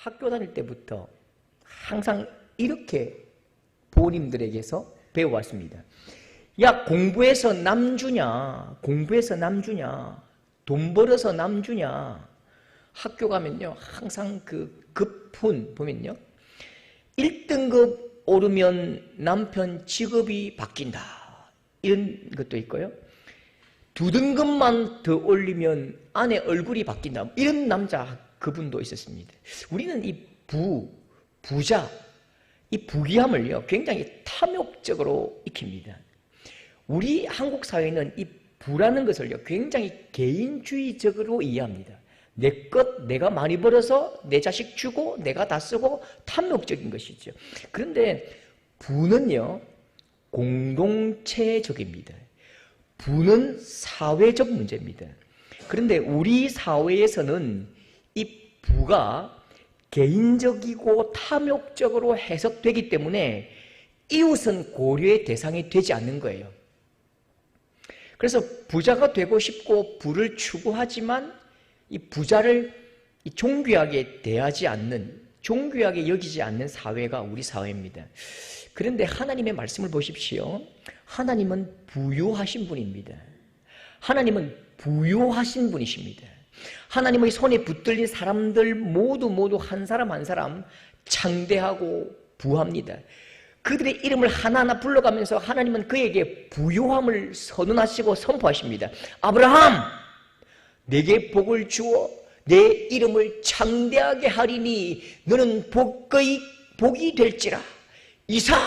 학교 다닐 때부터 항상 이렇게 부모님들에게서 배워왔습니다. 야, 공부해서 남 주냐? 공부해서 남 주냐? 돈 벌어서 남 주냐? 학교 가면요, 항상 그 급훈 보면요, 1등급 오르면 남편 직업이 바뀐다, 이런 것도 있고요, 2등급만 더 올리면 아내 얼굴이 바뀐다, 이런 남자 그분도 있었습니다. 우리는 이 부자, 이 부귀함을요 굉장히 탐욕적으로 익힙니다. 우리 한국 사회는 이 부라는 것을요 굉장히 개인주의적으로 이해합니다. 내 것 내가 많이 벌어서 내 자식 주고 내가 다 쓰고, 탐욕적인 것이죠. 그런데 부는요 공동체적입니다. 부는 사회적 문제입니다. 그런데 우리 사회에서는 이 부가 개인적이고 탐욕적으로 해석되기 때문에 이웃은 고려의 대상이 되지 않는 거예요. 그래서 부자가 되고 싶고 부를 추구하지만 이 부자를 존귀하게 대하지 않는, 존귀하게 여기지 않는 사회가 우리 사회입니다. 그런데 하나님의 말씀을 보십시오. 하나님은 부유하신 분입니다. 하나님은 부유하신 분이십니다. 하나님의 손에 붙들린 사람들 모두 한 사람 한 사람 창대하고 부합니다. 그들의 이름을 하나하나 불러가면서 하나님은 그에게 부유함을 선언하시고 선포하십니다. 아브라함, 내게 복을 주어 내 이름을 창대하게 하리니 너는 복이 될지라. 이삭,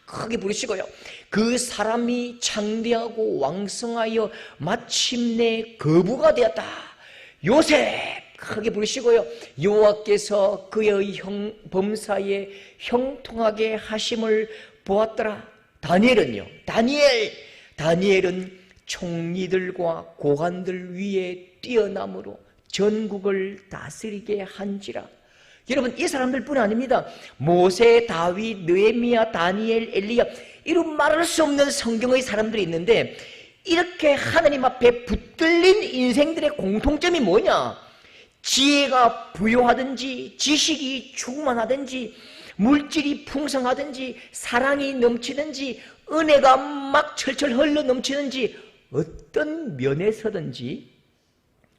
크게 부르시고요, 그 사람이 창대하고 왕성하여 마침내 거부가 되었다. 요셉, 크게 부르시고요, 여호와께서 그의 범사에 형통하게 하심을 보았더라. 다니엘은요, 다니엘은 총리들과 고관들 위에 뛰어남으로 전국을 다스리게 한지라. 여러분, 이 사람들뿐 아닙니다. 모세, 다윗, 느헤미야, 다니엘, 엘리야, 이런 말할 수 없는 성경의 사람들이 있는데, 이렇게 하나님 앞에 붙들린 인생들의 공통점이 뭐냐? 지혜가 부요하든지, 지식이 충만하든지, 물질이 풍성하든지, 사랑이 넘치든지, 은혜가 막 철철 흘러 넘치든지, 어떤 면에서든지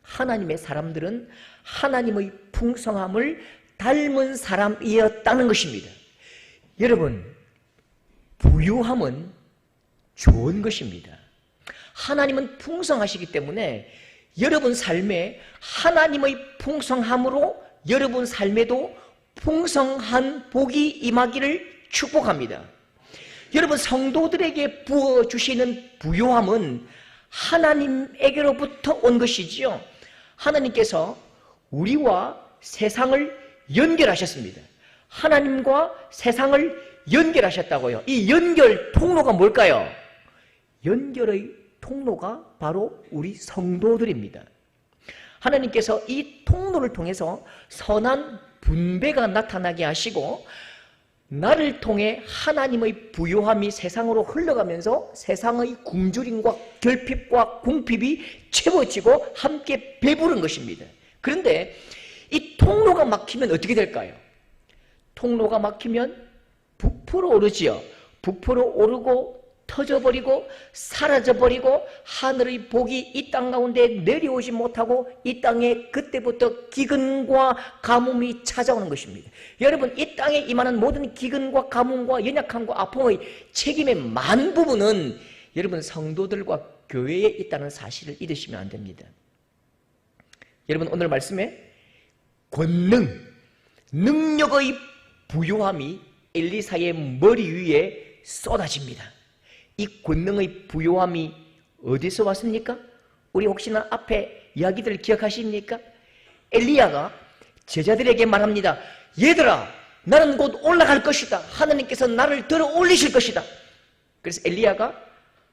하나님의 사람들은 하나님의 풍성함을 닮은 사람이었다는 것입니다. 여러분, 부유함은 좋은 것입니다. 하나님은 풍성하시기 때문에 여러분 삶에 하나님의 풍성함으로 여러분 삶에도 풍성한 복이 임하기를 축복합니다. 여러분, 성도들에게 부어주시는 부요함은 하나님에게로부터 온 것이지요. 하나님께서 우리와 세상을 연결하셨습니다. 하나님과 세상을 연결하셨다고요. 이 연결 통로가 뭘까요? 연결의 통로가 바로 우리 성도들입니다. 하나님께서 이 통로를 통해서 선한 분배가 나타나게 하시고, 나를 통해 하나님의 부요함이 세상으로 흘러가면서 세상의 굶주림과 결핍과 궁핍이 채워지고 함께 배부른 것입니다. 그런데 이 통로가 막히면 어떻게 될까요? 통로가 막히면 부풀어 오르지요. 부풀어 오르고 터져버리고 사라져버리고 하늘의 복이 이 땅 가운데 내려오지 못하고 이 땅에 그때부터 기근과 가뭄이 찾아오는 것입니다. 여러분, 이 땅에 임하는 모든 기근과 가뭄과 연약함과 아픔의 책임의 많은 부분은 여러분 성도들과 교회에 있다는 사실을 잊으시면 안 됩니다. 여러분, 오늘 말씀에 권능, 능력의 부요함이 엘리사의 머리 위에 쏟아집니다. 이 권능의 부요함이 어디서 왔습니까? 우리 혹시나 앞에 이야기들 기억하십니까? 엘리야가 제자들에게 말합니다. 얘들아, 나는 곧 올라갈 것이다. 하나님께서 나를 들어 올리실 것이다. 그래서 엘리야가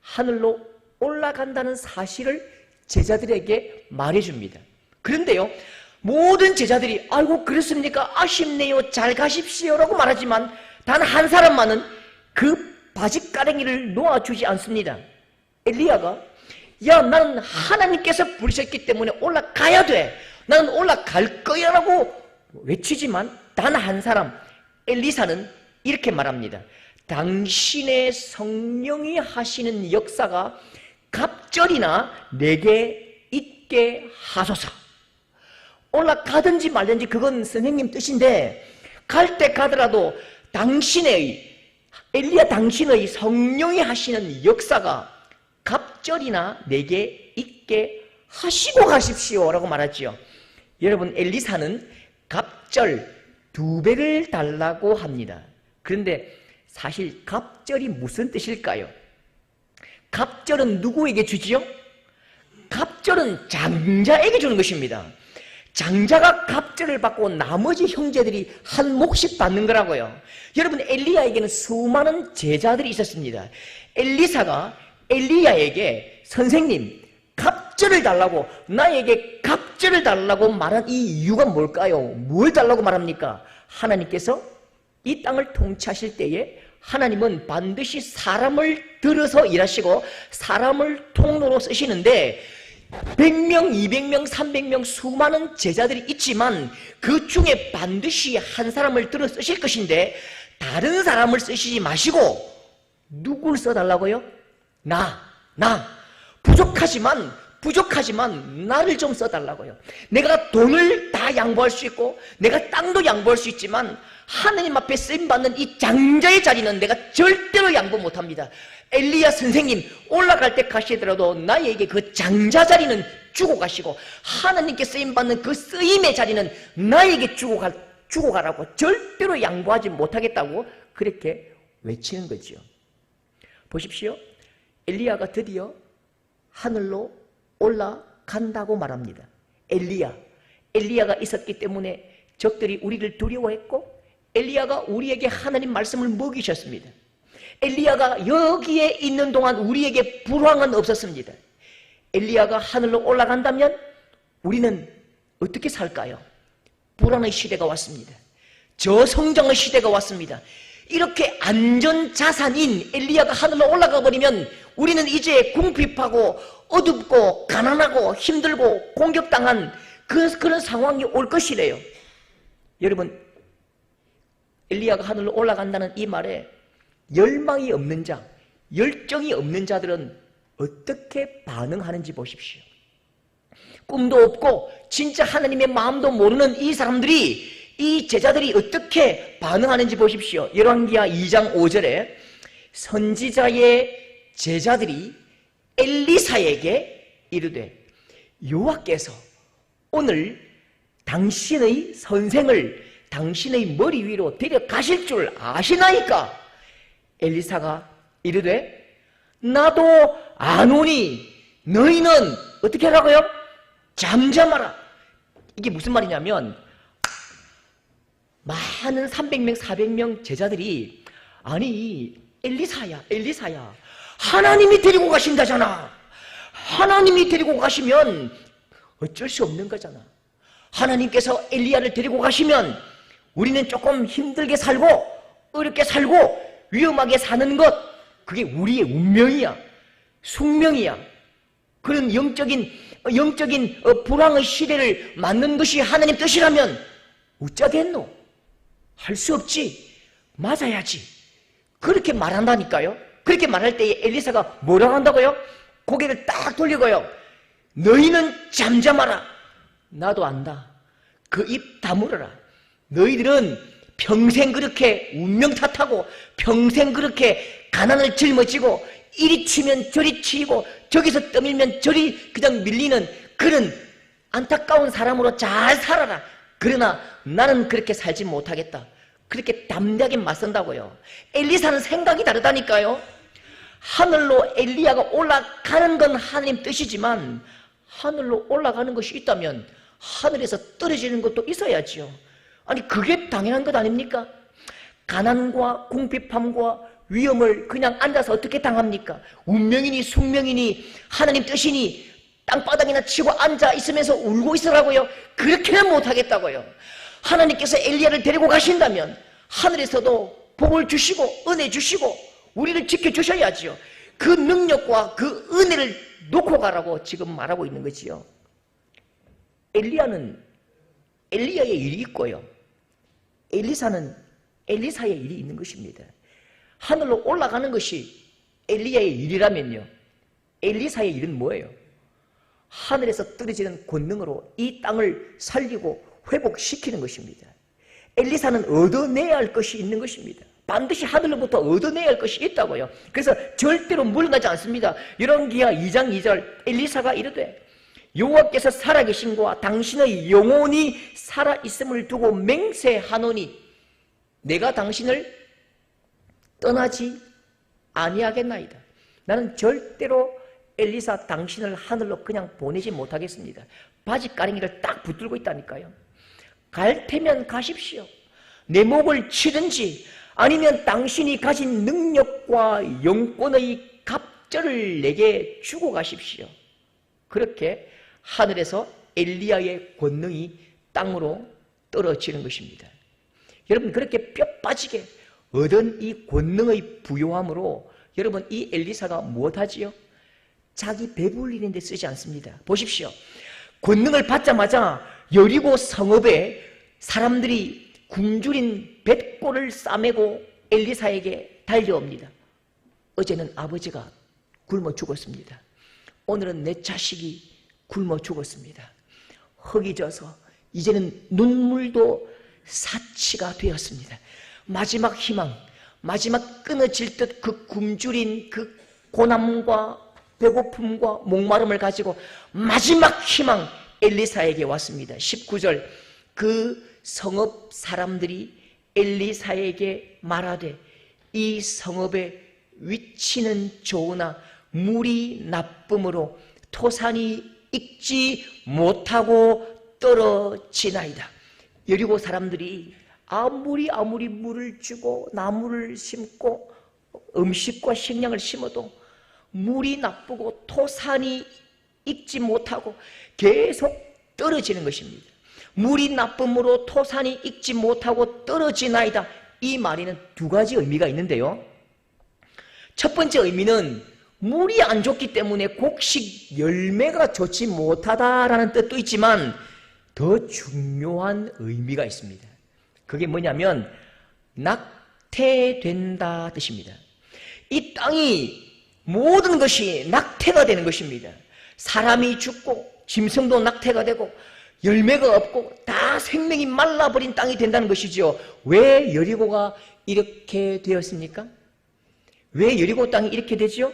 하늘로 올라간다는 사실을 제자들에게 말해줍니다. 그런데요, 모든 제자들이 아이고 그렇습니까? 아쉽네요. 잘 가십시오라고 말하지만 단 한 사람만은 그 바짓가랭이를 놓아주지 않습니다. 엘리야가 야, 나는 하나님께서 부르셨기 때문에 올라가야 돼. 나는 올라갈 거야 라고 외치지만 단 한 사람 엘리사는 이렇게 말합니다. 당신의 성령이 하시는 역사가 갑절이나 내게 있게 하소서. 올라가든지 말든지 그건 선생님 뜻인데, 갈 때 가더라도 엘리야 당신의 성령이 하시는 역사가 갑절이나 내게 있게 하시고 가십시오 라고 말하지요. 여러분, 엘리사는 갑절 2배를 달라고 합니다. 그런데 사실 갑절이 무슨 뜻일까요? 갑절은 누구에게 주지요? 갑절은 장자에게 주는 것입니다. 장자가 갑절을 받고 나머지 형제들이 한 몫씩 받는 거라고요. 여러분, 엘리야에게는 수많은 제자들이 있었습니다. 엘리사가 엘리야에게 선생님 갑절을 달라고, 나에게 갑절을 달라고 말한 이 이유가 뭘까요? 뭘 달라고 말합니까? 하나님께서 이 땅을 통치하실 때에 하나님은 반드시 사람을 들어서 일하시고 사람을 통로로 쓰시는데 100명, 200명, 300명 수많은 제자들이 있지만 그 중에 반드시 한 사람을 들어 쓰실 것인데 다른 사람을 쓰시지 마시고 누굴 써달라고요? 부족하지만 나를 좀 써달라고요. 내가 돈을 다 양보할 수 있고 내가 땅도 양보할 수 있지만 하느님 앞에 쓰임받는 이 장자의 자리는 내가 절대로 양보 못합니다. 엘리야 선생님 올라갈 때 가시더라도 나에게 그 장자 자리는 주고 가시고 하나님께 쓰임받는 그 쓰임의 자리는 나에게 주고 가라고, 절대로 양보하지 못하겠다고 그렇게 외치는 거지요. 보십시오. 엘리야가 드디어 하늘로 올라간다고 말합니다. 엘리야가 있었기 때문에 적들이 우리를 두려워했고 엘리야가 우리에게 하나님 말씀을 먹이셨습니다. 엘리야가 여기에 있는 동안 우리에게 불황은 없었습니다. 엘리야가 하늘로 올라간다면 우리는 어떻게 살까요? 불황의 시대가 왔습니다. 저성장의 시대가 왔습니다. 이렇게 안전자산인 엘리야가 하늘로 올라가 버리면 우리는 이제 궁핍하고 어둡고 가난하고 힘들고 공격당한 그런 상황이 올 것이래요. 여러분, 엘리야가 하늘로 올라간다는 이 말에 열망이 없는 자, 열정이 없는 자들은 어떻게 반응하는지 보십시오. 꿈도 없고 진짜 하나님의 마음도 모르는 이 사람들이, 이 제자들이 어떻게 반응하는지 보십시오. 열왕기하 2장 5절에 선지자의 제자들이 엘리사에게 이르되 여호와께서 오늘 당신의 선생을 당신의 머리 위로 데려가실 줄 아시나이까? 엘리사가 이르되 나도 아노니 너희는 어떻게 하라고요? 잠잠하라. 이게 무슨 말이냐면 많은 300명 400명 제자들이 아니 엘리사야 하나님이 데리고 가신다잖아. 하나님이 데리고 가시면 어쩔 수 없는 거잖아. 하나님께서 엘리야를 데리고 가시면 우리는 조금 힘들게 살고 어렵게 살고 위험하게 사는 것, 그게 우리의 운명이야, 숙명이야. 그런 영적인 불황의 시대를 맞는 것이 하나님 뜻이라면 어쩌겠노? 할 수 없지. 맞아야지. 그렇게 말한다니까요. 그렇게 말할 때에 엘리사가 뭐라고 한다고요? 고개를 딱 돌리고요. 너희는 잠잠하라. 나도 안다. 그 입 다물어라. 너희들은 평생 그렇게 운명 탓하고 평생 그렇게 가난을 짊어지고 이리 치면 저리 치이고 저기서 떠밀면 저리 그냥 밀리는 그런 안타까운 사람으로 잘 살아라. 그러나 나는 그렇게 살지 못하겠다. 그렇게 담대하게 맞선다고요. 엘리사는 생각이 다르다니까요. 하늘로 엘리야가 올라가는 건 하나님 뜻이지만 하늘로 올라가는 것이 있다면 하늘에서 떨어지는 것도 있어야지요. 아니 그게 당연한 것 아닙니까? 가난과 궁핍함과 위험을 그냥 앉아서 어떻게 당합니까? 운명이니 숙명이니 하나님 뜻이니 땅바닥이나 치고 앉아 있으면서 울고 있으라고요? 그렇게는 못하겠다고요. 하나님께서 엘리야를 데리고 가신다면 하늘에서도 복을 주시고 은혜 주시고 우리를 지켜주셔야지요. 그 능력과 그 은혜를 놓고 가라고 지금 말하고 있는 거지요. 엘리야의 일이 있고요. 엘리사는 엘리사의 일이 있는 것입니다. 하늘로 올라가는 것이 엘리야의 일이라면요, 엘리사의 일은 뭐예요? 하늘에서 떨어지는 권능으로 이 땅을 살리고 회복시키는 것입니다. 엘리사는 얻어내야 할 것이 있는 것입니다. 반드시 하늘로부터 얻어내야 할 것이 있다고요. 그래서 절대로 물러나지 않습니다. 열왕기하 2장 2절 엘리사가 이르되 여호와께서 살아계신과 당신의 영혼이 살아있음을 두고 맹세하노니 내가 당신을 떠나지 아니하겠나이다. 나는 절대로 엘리사 당신을 하늘로 그냥 보내지 못하겠습니다. 바지가랭이를 딱 붙들고 있다니까요. 갈 테면 가십시오. 내 목을 치든지 아니면 당신이 가진 능력과 영권의 갑절을 내게 주고 가십시오. 그렇게 하늘에서 엘리야의 권능이 땅으로 떨어지는 것입니다. 여러분, 그렇게 뼈 빠지게 얻은 이 권능의 부요함으로 여러분, 이 엘리사가 무엇하지요? 자기 배불리는 데 쓰지 않습니다. 보십시오. 권능을 받자마자 여리고 성읍에 사람들이 굶주린 뱃골을 싸매고 엘리사에게 달려옵니다. 어제는 아버지가 굶어 죽었습니다. 오늘은 내 자식이 굶어 죽었습니다. 흙이 져서 이제는 눈물도 사치가 되었습니다. 마지막 희망, 마지막 끊어질 듯 그 굶주린 그 고난과 배고픔과 목마름을 가지고 마지막 희망 엘리사에게 왔습니다. 19절 그 성읍 사람들이 엘리사에게 말하되 이 성읍의 위치는 좋으나 물이 나쁨으로 토산이 익지 못하고 떨어지나이다. 여리고 사람들이 아무리 물을 주고 나무를 심고 음식과 식량을 심어도 물이 나쁘고 토산이 익지 못하고 계속 떨어지는 것입니다. 물이 나쁨으로 토산이 익지 못하고 떨어지나이다. 이 말에는 두 가지 의미가 있는데요. 첫 번째 의미는 물이 안 좋기 때문에 곡식 열매가 좋지 못하다라는 뜻도 있지만 더 중요한 의미가 있습니다. 그게 뭐냐면 낙태된다 뜻입니다. 이 땅이 모든 것이 낙태가 되는 것입니다. 사람이 죽고 짐승도 낙태가 되고 열매가 없고 다 생명이 말라버린 땅이 된다는 것이죠. 왜 여리고가 이렇게 되었습니까? 왜 여리고 땅이 이렇게 되죠?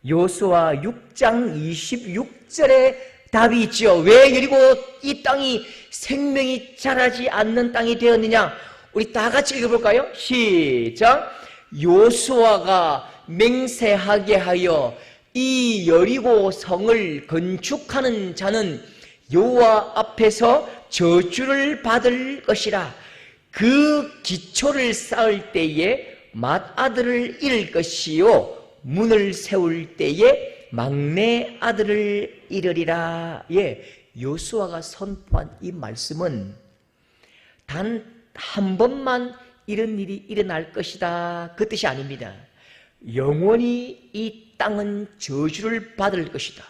여호수아 6장 26절에 답이 있죠. 왜 여리고 이 땅이 생명이 자라지 않는 땅이 되었느냐? 우리 다 같이 읽어볼까요? 시작! 여호수아가 맹세하게 하여 이 여리고 성을 건축하는 자는 여호와 앞에서 저주를 받을 것이라. 그 기초를 쌓을 때에 맏아들을 잃을 것이요 문을 세울 때에 막내 아들을 잃으리라. 예, 여호수아가 선포한 이 말씀은 단 한 번만 이런 일이 일어날 것이다, 그 뜻이 아닙니다. 영원히 이 땅은 저주를 받을 것이다.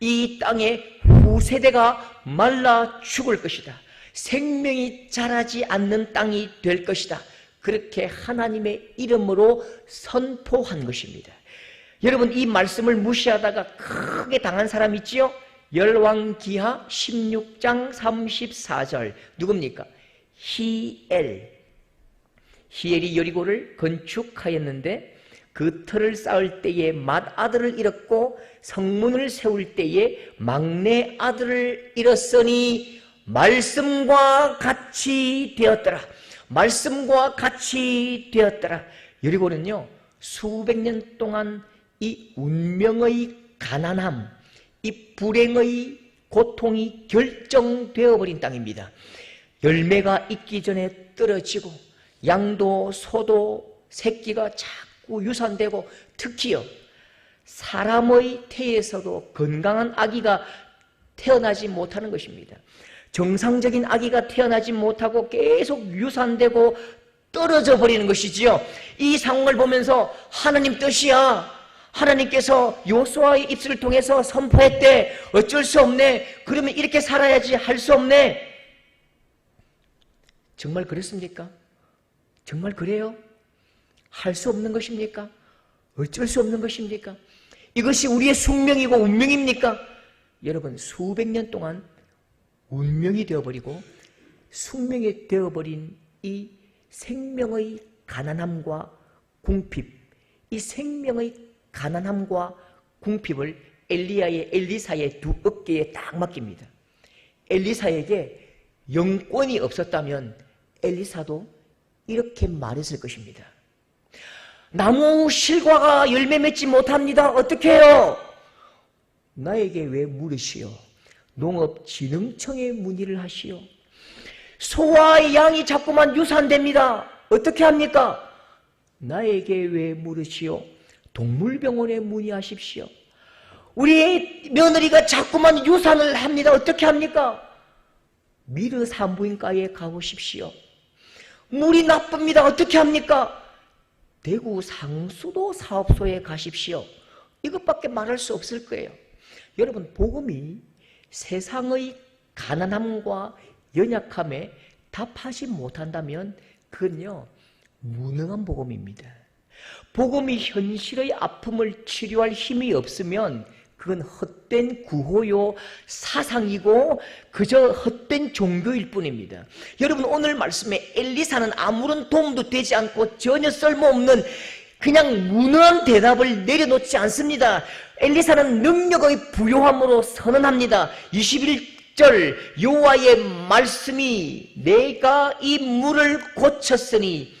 이 땅의 후세대가 말라 죽을 것이다. 생명이 자라지 않는 땅이 될 것이다. 그렇게 하나님의 이름으로 선포한 것입니다. 여러분, 이 말씀을 무시하다가 크게 당한 사람 있지요? 열왕기하 16장 34절 누굽니까? 히엘이 여리고를 건축하였는데 그 터를 쌓을 때에 맏아들을 잃었고 성문을 세울 때에 막내 아들을 잃었으니 말씀과 같이 되었더라. 말씀과 같이 되었더라. 여리고는요, 수백 년 동안 이 운명의 가난함, 이 불행의 고통이 결정되어 버린 땅입니다. 열매가 있기 전에 떨어지고 양도 소도 새끼가 자꾸 유산되고 특히요 사람의 태에서도 건강한 아기가 태어나지 못하는 것입니다. 정상적인 아기가 태어나지 못하고 계속 유산되고 떨어져 버리는 것이지요. 이 상황을 보면서 하나님 뜻이야, 하나님께서 여호수아의 입술을 통해서 선포했대, 어쩔 수 없네, 그러면 이렇게 살아야지, 할 수 없네. 정말 그랬습니까? 정말 그래요? 할 수 없는 것입니까? 어쩔 수 없는 것입니까? 이것이 우리의 숙명이고 운명입니까? 여러분, 수백 년 동안 운명이 되어버리고 숙명이 되어버린 이 생명의 가난함과 궁핍, 이 생명의 가난함과 궁핍을 엘리사의 두 어깨에 딱 맡깁니다. 엘리사에게 영권이 없었다면 엘리사도 이렇게 말했을 것입니다. 나무 실과가 열매 맺지 못합니다. 어떻게 해요? 나에게 왜 물으시오? 농업진흥청에 문의를 하시오. 소와 양이 자꾸만 유산됩니다. 어떻게 합니까? 나에게 왜 물으시오? 동물병원에 문의하십시오. 우리 며느리가 자꾸만 유산을 합니다. 어떻게 합니까? 미르 산부인과에 가보십시오. 물이 나쁩니다. 어떻게 합니까? 대구 상수도 사업소에 가십시오. 이것밖에 말할 수 없을 거예요. 여러분, 복음이 세상의 가난함과 연약함에 답하지 못한다면 그건요, 무능한 복음입니다. 복음이 현실의 아픔을 치료할 힘이 없으면 그건 헛된 구호요 사상이고 그저 헛된 종교일 뿐입니다. 여러분, 오늘 말씀에 엘리사는 아무런 도움도 되지 않고 전혀 쓸모없는 그냥 무능한 대답을 내려놓지 않습니다. 엘리사는 능력의 부요함으로 선언합니다. 21절, 여호와의 말씀이 내가 이 물을 고쳤으니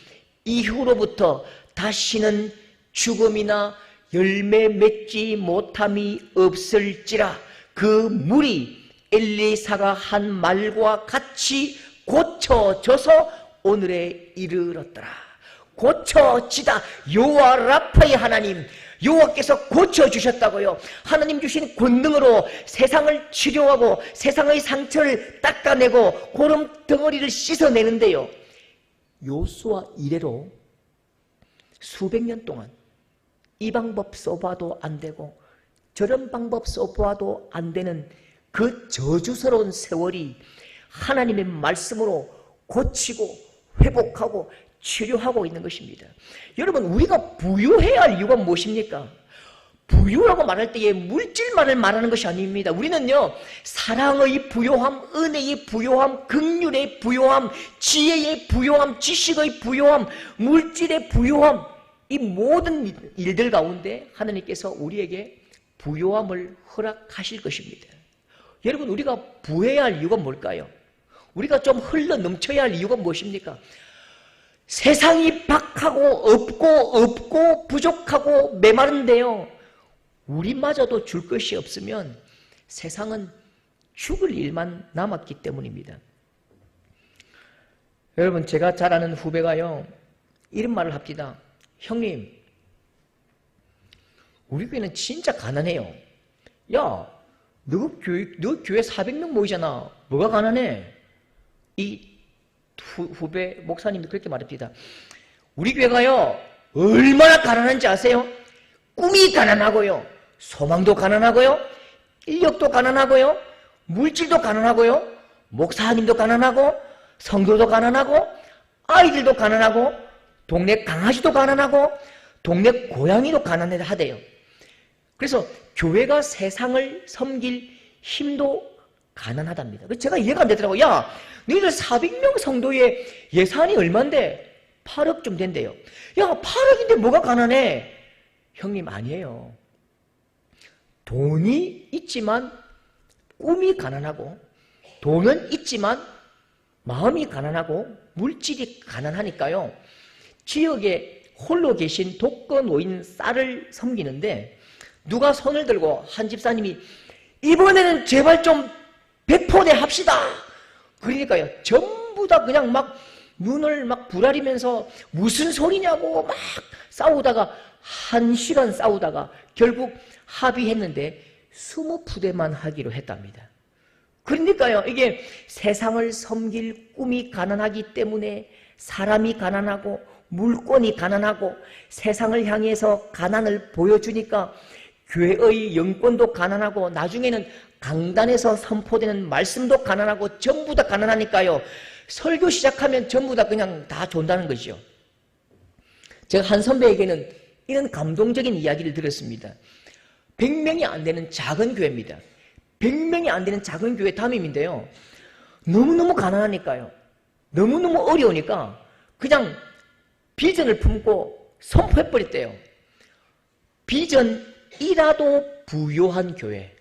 이후로부터 다시는 죽음이나 열매 맺지 못함이 없을지라. 그 물이 엘리사가 한 말과 같이 고쳐져서 오늘에 이르렀더라. 고쳐지다. 여호와 라파의 하나님, 여호와께서 고쳐주셨다고요. 하나님 주신 권능으로 세상을 치료하고 세상의 상처를 닦아내고 고름 덩어리를 씻어내는데요, 요수와 이래로 수백 년 동안 이 방법 써봐도 안 되고 저런 방법 써봐도 안 되는 그 저주스러운 세월이 하나님의 말씀으로 고치고 회복하고 치료하고 있는 것입니다. 여러분, 우리가 부유해야 할 이유가 무엇입니까? 부유라고 말할 때에 물질만을 말하는 것이 아닙니다. 우리는요, 사랑의 부요함, 은혜의 부요함, 긍휼의 부요함, 지혜의 부요함, 지식의 부요함, 물질의 부요함, 이 모든 일들 가운데 하나님께서 우리에게 부요함을 허락하실 것입니다. 여러분, 우리가 부해야 할 이유가 뭘까요? 우리가 좀 흘러 넘쳐야 할 이유가 무엇입니까? 세상이 박하고 없고 부족하고 메마른데요, 우리마저도 줄 것이 없으면 세상은 죽을 일만 남았기 때문입니다. 여러분, 제가 잘 아는 후배가요, 이런 말을 합니다. 형님, 우리 교회는 진짜 가난해요. 야, 너 교회 400명 모이잖아. 뭐가 가난해? 이 후배 목사님도 그렇게 말합니다. 우리 교회가요, 얼마나 가난한지 아세요? 꿈이 가난하고요, 소망도 가난하고요, 인력도 가난하고요, 물질도 가난하고요, 목사님도 가난하고, 성도도 가난하고, 아이들도 가난하고, 동네 강아지도 가난하고, 동네 고양이도 가난하대요. 그래서 교회가 세상을 섬길 힘도 가난하답니다. 제가 이해가 안 되더라고요. 야, 너희들 400명 성도의 예산이 얼만데? 8억 좀 된대요. 야, 8억인데 뭐가 가난해? 형님, 아니에요. 돈이 있지만 꿈이 가난하고, 돈은 있지만 마음이 가난하고 물질이 가난하니까요, 지역에 홀로 계신 독거 노인 쌀을 섬기는데 누가 손을 들고 한 집사님이 이번에는 제발 좀 배포내 합시다. 그러니까요, 전부 다 그냥 막 눈을 막 부라리면서 무슨 소리냐고 막 싸우다가 1시간 싸우다가 결국 합의했는데 20푸대만 하기로 했답니다. 그러니까요, 이게 세상을 섬길 꿈이 가난하기 때문에 사람이 가난하고 물권이 가난하고 세상을 향해서 가난을 보여주니까 교회의 영권도 가난하고 나중에는 강단에서 선포되는 말씀도 가난하고 전부 다 가난하니까요, 설교 시작하면 전부 다 그냥 다 존다는 거죠. 제가 한 선배에게는 이런 감동적인 이야기를 들었습니다. 100명이 안 되는 작은 교회입니다. 100명이 안 되는 작은 교회 담임인데요. 너무너무 가난하니까요. 너무너무 어려우니까 그냥 비전을 품고 선포해버렸대요. 비전이라도 부요한 교회,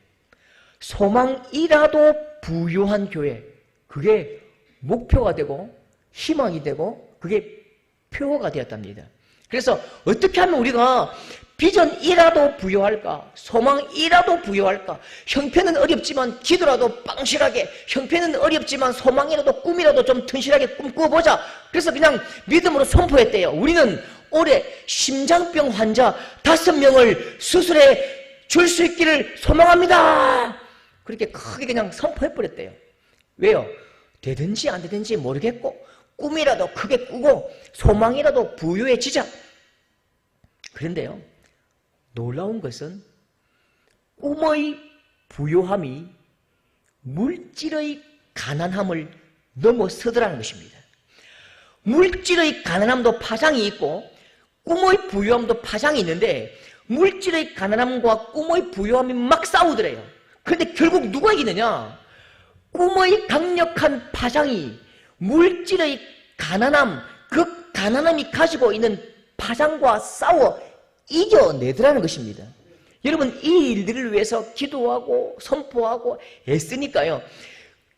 소망이라도 부요한 교회, 그게 목표가 되고 희망이 되고 그게 표어가 되었답니다. 그래서 어떻게 하면 우리가 비전이라도 부여할까? 소망이라도 부여할까? 형편은 어렵지만 기도라도 빵실하게, 형편은 어렵지만 소망이라도 꿈이라도 좀 튼실하게 꿈꿔보자. 그래서 그냥 믿음으로 선포했대요. 우리는 올해 심장병 환자 5명을 수술해 줄 수 있기를 소망합니다. 그렇게 크게 그냥 선포해버렸대요. 왜요? 되든지 안 되든지 모르겠고 꿈이라도 크게 꾸고 소망이라도 부여해지자. 그런데요, 놀라운 것은 꿈의 부요함이 물질의 가난함을 넘어서더라는 것입니다. 물질의 가난함도 파장이 있고 꿈의 부요함도 파장이 있는데 물질의 가난함과 꿈의 부요함이 막 싸우더래요. 그런데 결국 누가 이기느냐? 꿈의 강력한 파장이 물질의 가난함, 그 가난함이 가지고 있는 파장과 싸워 이겨내더라는 것입니다. 여러분, 이 일들을 위해서 기도하고 선포하고 애쓰니까요,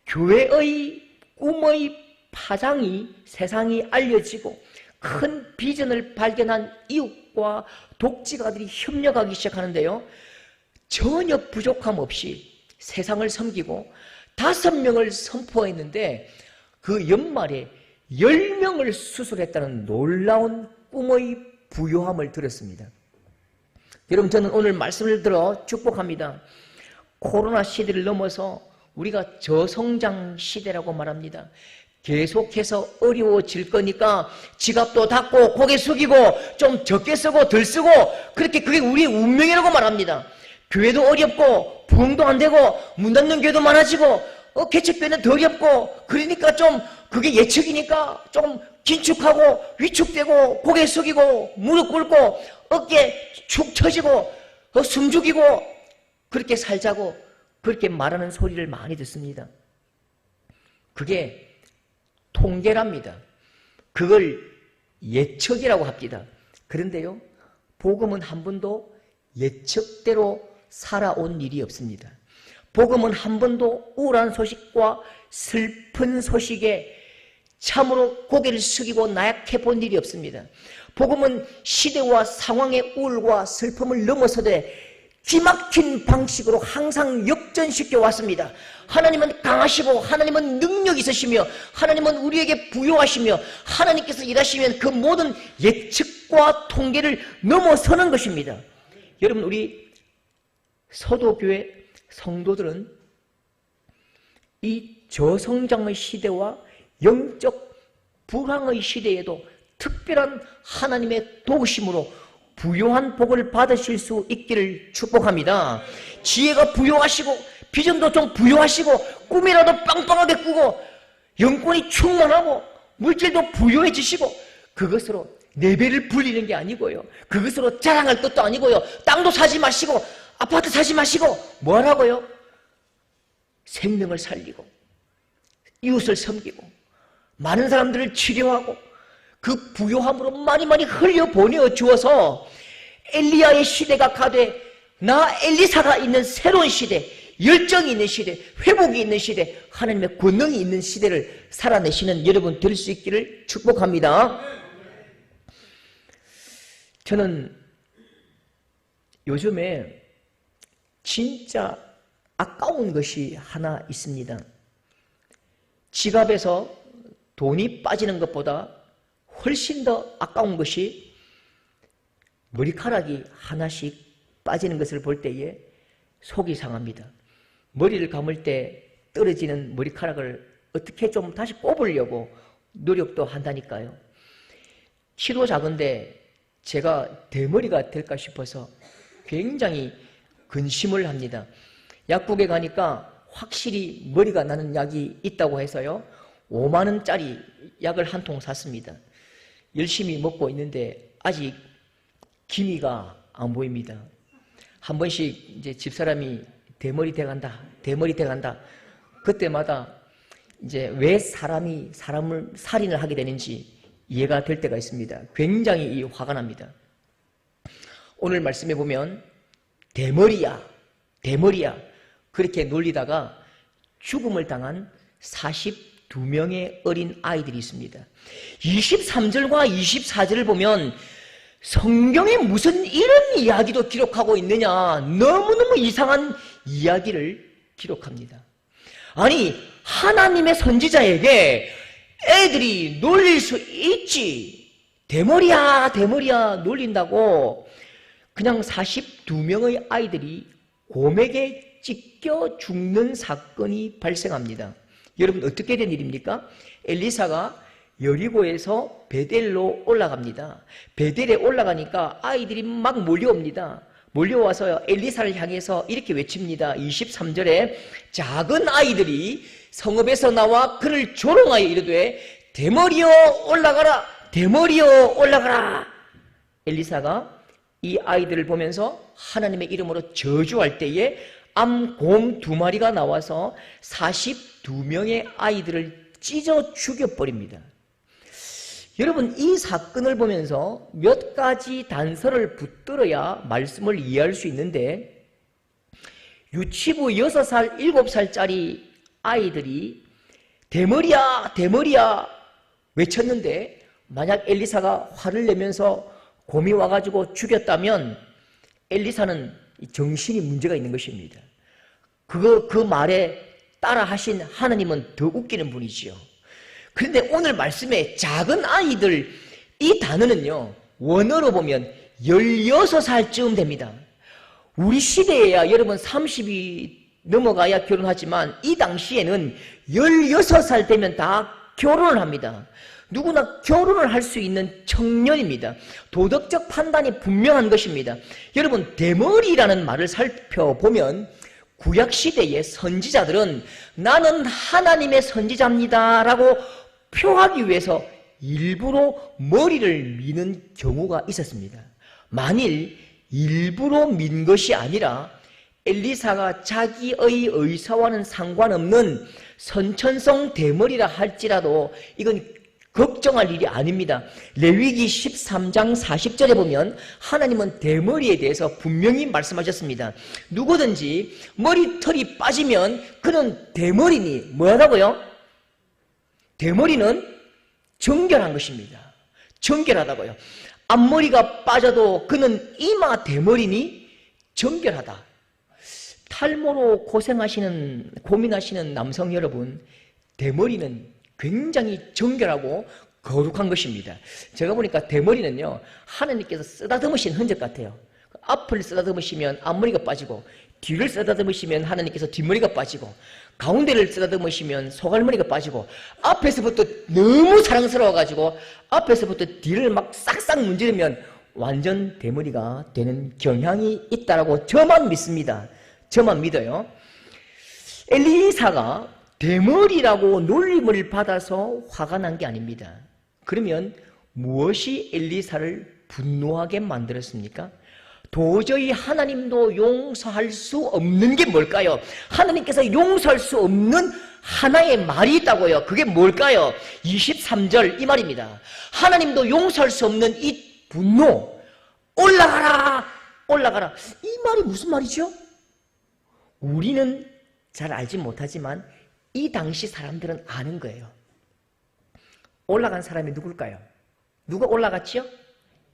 교회의 꿈의 파장이 세상이 알려지고 큰 비전을 발견한 이웃과 독지가들이 협력하기 시작하는데요, 전혀 부족함 없이 세상을 섬기고 5명을 선포했는데 그 연말에 10명을 수술했다는 놀라운 꿈의 부요함을 들었습니다. 여러분, 저는 오늘 말씀을 들어 축복합니다. 코로나 시대를 넘어서 우리가 저성장 시대라고 말합니다. 계속해서 어려워질 거니까 지갑도 닫고 고개 숙이고 좀 적게 쓰고 덜 쓰고, 그렇게 그게 우리의 운명이라고 말합니다. 교회도 어렵고 부흥도 안 되고 문 닫는 교회도 많아지고 개척교회는 더 어렵고, 그러니까 좀 그게 예측이니까 좀 긴축하고 위축되고 고개 숙이고 무릎 꿇고 어깨 축 처지고 숨죽이고 그렇게 살자고 그렇게 말하는 소리를 많이 듣습니다. 그게 통계랍니다. 그걸 예측이라고 합니다. 그런데요, 복음은 한 번도 예측대로 살아온 일이 없습니다. 복음은 한 번도 우울한 소식과 슬픈 소식에 참으로 고개를 숙이고 나약해 본 일이 없습니다. 복음은 시대와 상황의 우울과 슬픔을 넘어서되 기막힌 방식으로 항상 역전시켜 왔습니다. 하나님은 강하시고 하나님은 능력이 있으시며 하나님은 우리에게 부요하시며 하나님께서 일하시면 그 모든 예측과 통계를 넘어서는 것입니다. 여러분, 우리 서도교회 성도들은 이 저성장의 시대와 영적 불황의 시대에도 특별한 하나님의 도우심으로 부요한 복을 받으실 수 있기를 축복합니다. 지혜가 부요하시고 비전도 좀 부요하시고 꿈이라도 빵빵하게 꾸고 영권이 충만하고 물질도 부요해지시고, 그것으로 내 배를 불리는 게 아니고요, 그것으로 자랑할 것도 아니고요, 땅도 사지 마시고 아파트 사지 마시고 뭐라고요? 생명을 살리고 이웃을 섬기고 많은 사람들을 치료하고 그 부요함으로 많이 흘려보내어 주어서 엘리야의 시대가 가되 나 엘리사가 있는 새로운 시대, 열정이 있는 시대, 회복이 있는 시대, 하나님의 권능이 있는 시대를 살아내시는 여러분 될 수 있기를 축복합니다. 저는 요즘에 진짜 아까운 것이 하나 있습니다. 지갑에서 돈이 빠지는 것보다 훨씬 더 아까운 것이 머리카락이 하나씩 빠지는 것을 볼 때에 속이 상합니다. 머리를 감을 때 떨어지는 머리카락을 어떻게 좀 다시 뽑으려고 노력도 한다니까요. 키도 작은데 제가 대머리가 될까 싶어서 굉장히 근심을 합니다. 약국에 가니까 확실히 머리가 나는 약이 있다고 해서요, 5만 원짜리 약을 한 통 샀습니다. 열심히 먹고 있는데 아직 기미가 안 보입니다. 한 번씩 이제 집사람이 대머리 돼간다, 대머리 돼간다. 그때마다 이제 왜 사람이 사람을 살인을 하게 되는지 이해가 될 때가 있습니다. 굉장히 화가 납니다. 오늘 말씀에 보면 대머리야, 대머리야 그렇게 놀리다가 죽음을 당한 42명의 어린 아이들이 있습니다. 23절과 24절을 보면 성경에 무슨 이런 이야기도 기록하고 있느냐, 너무너무 이상한 이야기를 기록합니다. 아니, 하나님의 선지자에게 애들이 놀릴 수 있지. 대머리야, 대머리야 놀린다고 그냥 42명의 아이들이 곰에게 찢겨 죽는 사건이 발생합니다. 여러분, 어떻게 된 일입니까? 엘리사가 여리고에서 베델로 올라갑니다. 베델에 올라가니까 아이들이 막 몰려옵니다. 몰려와서 엘리사를 향해서 이렇게 외칩니다. 23절에 작은 아이들이 성읍에서 나와 그를 조롱하여 이르되 대머리여 올라가라, 대머리여 올라가라. 엘리사가 이 아이들을 보면서 하나님의 이름으로 저주할 때에 암곰 2마리가 나와서 42명의 아이들을 찢어 죽여버립니다. 여러분, 이 사건을 보면서 몇 가지 단서를 붙들어야 말씀을 이해할 수 있는데, 유치부 6살, 7살짜리 아이들이 대머리야, 대머리야 외쳤는데, 만약 엘리사가 화를 내면서 곰이 와가지고 죽였다면 엘리사는 정신이 문제가 있는 것입니다. 그 말에 따라 하신 하나님은 더 웃기는 분이지요. 그런데 오늘 말씀에 작은 아이들, 이 단어는요, 원어로 보면 16살쯤 됩니다. 우리 시대에야 여러분 30이 넘어가야 결혼하지만 이 당시에는 16살 되면 다 결혼을 합니다. 누구나 결혼을 할 수 있는 청년입니다. 도덕적 판단이 분명한 것입니다. 여러분, 대머리라는 말을 살펴보면 구약시대의 선지자들은 나는 하나님의 선지자입니다 라고 표하기 위해서 일부러 머리를 미는 경우가 있었습니다. 만일 일부러 민 것이 아니라 엘리사가 자기의 의사와는 상관없는 선천성 대머리라 할지라도 이건 걱정할 일이 아닙니다. 레위기 13장 40절에 보면 하나님은 대머리에 대해서 분명히 말씀하셨습니다. 누구든지 머리털이 빠지면 그는 대머리니 뭐하다고요? 대머리는 정결한 것입니다. 정결하다고요. 앞머리가 빠져도 그는 이마 대머리니 정결하다. 탈모로 고민하시는 남성 여러분, 대머리는 굉장히 정결하고 거룩한 것입니다. 제가 보니까 대머리는요, 하나님께서 쓰다듬으신 흔적 같아요. 앞을 쓰다듬으시면 앞머리가 빠지고, 뒤를 쓰다듬으시면 하나님께서 뒷머리가 빠지고, 가운데를 쓰다듬으시면 소갈머리가 빠지고, 앞에서부터 너무 사랑스러워가지고 앞에서부터 뒤를 막 싹싹 문지르면 완전 대머리가 되는 경향이 있다라고 저만 믿습니다. 저만 믿어요. 엘리사가 대머리라고 놀림을 받아서 화가 난 게 아닙니다. 그러면 무엇이 엘리사를 분노하게 만들었습니까? 도저히 하나님도 용서할 수 없는 게 뭘까요? 하나님께서 용서할 수 없는 하나의 말이 있다고요. 그게 뭘까요? 23절 이 말입니다. 하나님도 용서할 수 없는 이 분노, 올라가라, 올라가라. 이 말이 무슨 말이죠? 우리는 잘 알지 못하지만 이 당시 사람들은 아는 거예요. 올라간 사람이 누굴까요? 누가 올라갔지요?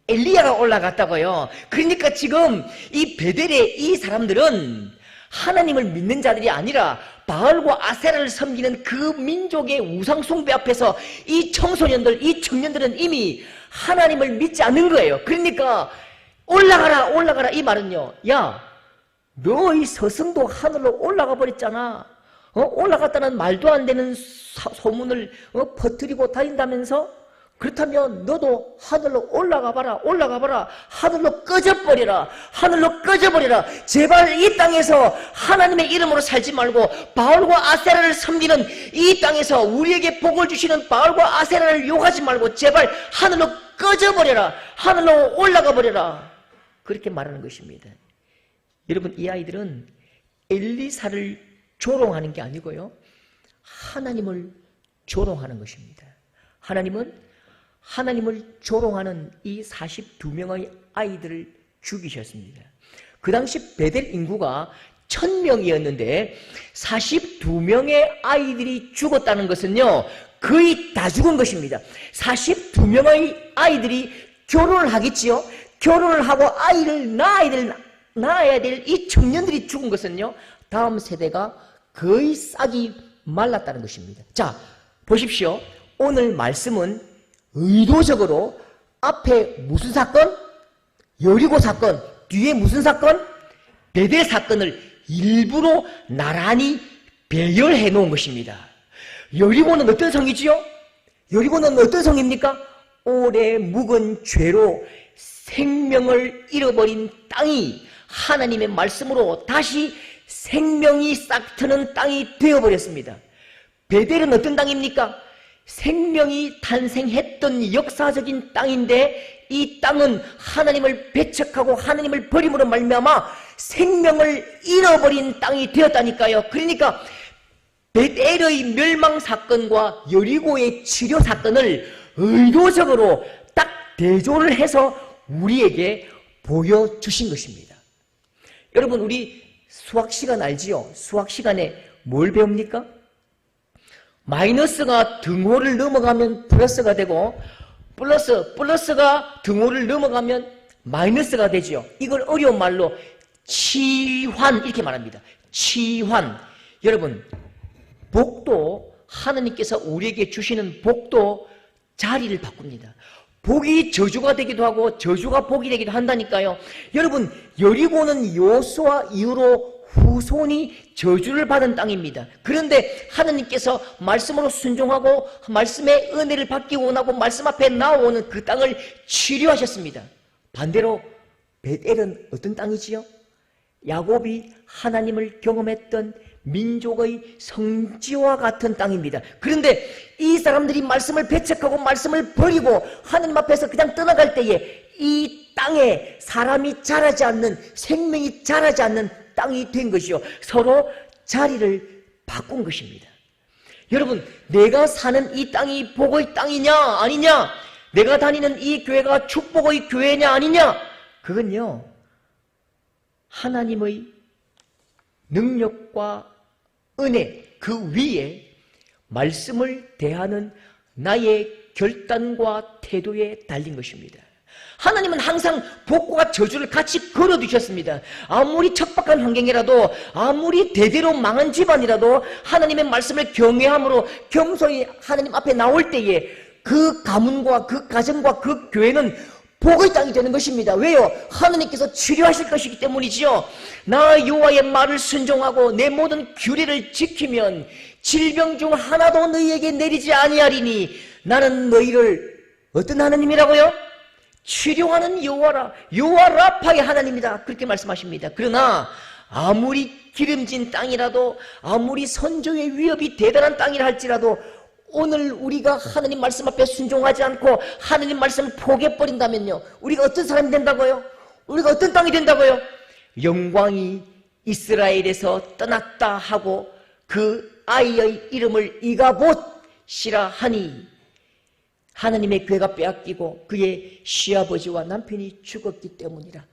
엘리야가 올라갔다고요. 그러니까 지금 이 베델의 이 사람들은 하나님을 믿는 자들이 아니라 바알과 아세라를 섬기는 그 민족의 우상 숭배 앞에서 이 청소년들, 이 청년들은 이미 하나님을 믿지 않는 거예요. 그러니까 올라가라, 올라가라 이 말은요, 야, 너 이 서승도 하늘로 올라가 버렸잖아. 올라갔다는 말도 안 되는 소문을 퍼뜨리고 다닌다면서? 그렇다면 너도 하늘로 올라가 봐라, 올라가 봐라. 하늘로 꺼져버려라, 하늘로 꺼져버려라. 제발 이 땅에서 하나님의 이름으로 살지 말고 바알과 아세라를 섬기는 이 땅에서 우리에게 복을 주시는 바알과 아세라를 욕하지 말고 제발 하늘로 꺼져버려라. 하늘로 올라가 버려라. 그렇게 말하는 것입니다. 여러분, 이 아이들은 엘리사를 조롱하는 게 아니고요, 하나님을 조롱하는 것입니다. 하나님을 조롱하는 이 42명의 아이들을 죽이셨습니다. 그 당시 베델 인구가 1000명이었는데 42명의 아이들이 죽었다는 것은요, 거의 다 죽은 것입니다. 42명의 아이들이 결혼을 하겠지요. 결혼을 하고 아이를 낳아야 될 이 청년들이 죽은 것은요, 다음 세대가 거의 싹이 말랐다는 것입니다. 자, 보십시오. 오늘 말씀은 의도적으로 앞에 무슨 사건? 여리고 사건. 뒤에 무슨 사건? 베델 사건을 일부러 나란히 배열해 놓은 것입니다. 여리고는 어떤 성이지요? 여리고는 어떤 성입니까? 오래 묵은 죄로 생명을 잃어버린 땅이 하나님의 말씀으로 다시 생명이 싹 트는 땅이 되어버렸습니다. 베델은 어떤 땅입니까? 생명이 탄생했던 역사적인 땅인데 이 땅은 하나님을 배척하고 하나님을 버림으로 말미암아 생명을 잃어버린 땅이 되었다니까요. 그러니까 베델의 멸망 사건과 여리고의 치료 사건을 의도적으로 딱 대조를 해서 우리에게 보여주신 것입니다. 여러분, 우리 수학 시간 알지요? 수학 시간에 뭘 배웁니까? 마이너스가 등호를 넘어가면 플러스가 되고 플러스가 등호를 넘어가면 마이너스가 되죠. 이걸 어려운 말로 치환 이렇게 말합니다. 치환. 여러분, 복도, 하나님께서 우리에게 주시는 복도 자리를 바꿉니다. 복이 저주가 되기도 하고 저주가 복이 되기도 한다니까요. 여러분, 여리고는 요수아 이후로 후손이 저주를 받은 땅입니다. 그런데 하나님께서 말씀으로 순종하고 말씀의 은혜를 받기 원하고 말씀 앞에 나오는 그 땅을 치료하셨습니다. 반대로 베델은 어떤 땅이지요? 야곱이 하나님을 경험했던 민족의 성지와 같은 땅입니다. 그런데 이 사람들이 말씀을 배척하고 말씀을 버리고 하나님 앞에서 그냥 떠나갈 때에 이 땅에 사람이 자라지 않는, 생명이 자라지 않는 땅이 된 것이요, 서로 자리를 바꾼 것입니다. 여러분, 내가 사는 이 땅이 복의 땅이냐 아니냐, 내가 다니는 이 교회가 축복의 교회냐 아니냐, 그건요, 하나님의 능력과 은혜 그 위에 말씀을 대하는 나의 결단과 태도에 달린 것입니다. 하나님은 항상 복과 저주를 같이 걸어두셨습니다. 아무리 척박한 환경이라도, 아무리 대대로 망한 집안이라도 하나님의 말씀을 경외함으로 겸손히 하나님 앞에 나올 때에 그 가문과 그 가정과 그 교회는 복의 땅이 되는 것입니다. 왜요? 하나님께서 치료하실 것이기 때문이지요. 나 여호와의 말을 순종하고 내 모든 규례를 지키면 질병 중 하나도 너희에게 내리지 아니하리니 나는 너희를 어떤 하나님이라고요? 치료하는 여호와라. 여호와 라파의 하나님이다. 그렇게 말씀하십니다. 그러나 아무리 기름진 땅이라도, 아무리 선조의 위협이 대단한 땅이라 할지라도 오늘 우리가 하나님 말씀 앞에 순종하지 않고 하나님 말씀을 포기해버린다면요, 우리가 어떤 사람이 된다고요? 우리가 어떤 땅이 된다고요? 영광이 이스라엘에서 떠났다 하고 그 아이의 이름을 이가봇이라 하니 하나님의 괴가 빼앗기고 그의 시아버지와 남편이 죽었기 때문이라.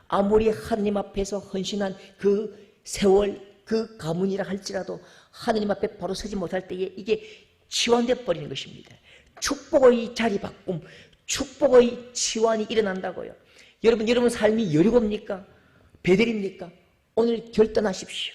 아무리 하나님 앞에서 헌신한 그 세월, 그 가문이라 할지라도 하나님 앞에 바로 서지 못할 때에 이게 치환되어 버리는 것입니다. 축복의 자리 바꿈, 축복의 치환이 일어난다고요. 여러분 삶이 여리고입니까? 베델입니까? 오늘 결단하십시오.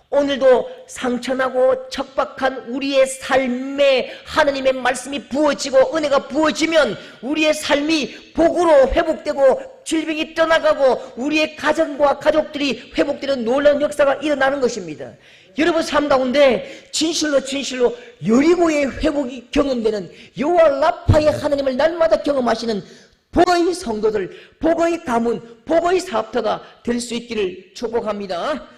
오늘도 상처나고 척박한 우리의 삶에 하나님의 말씀이 부어지고 은혜가 부어지면 우리의 삶이 복으로 회복되고 질병이 떠나가고 우리의 가정과 가족들이 회복되는 놀라운 역사가 일어나는 것입니다. 여러분 삶 가운데 진실로 여리고의 회복이 경험되는 여호와 라파의 하나님을 날마다 경험하시는 복의 성도들, 복의 가문, 복의 사업터가 될 수 있기를 축복합니다.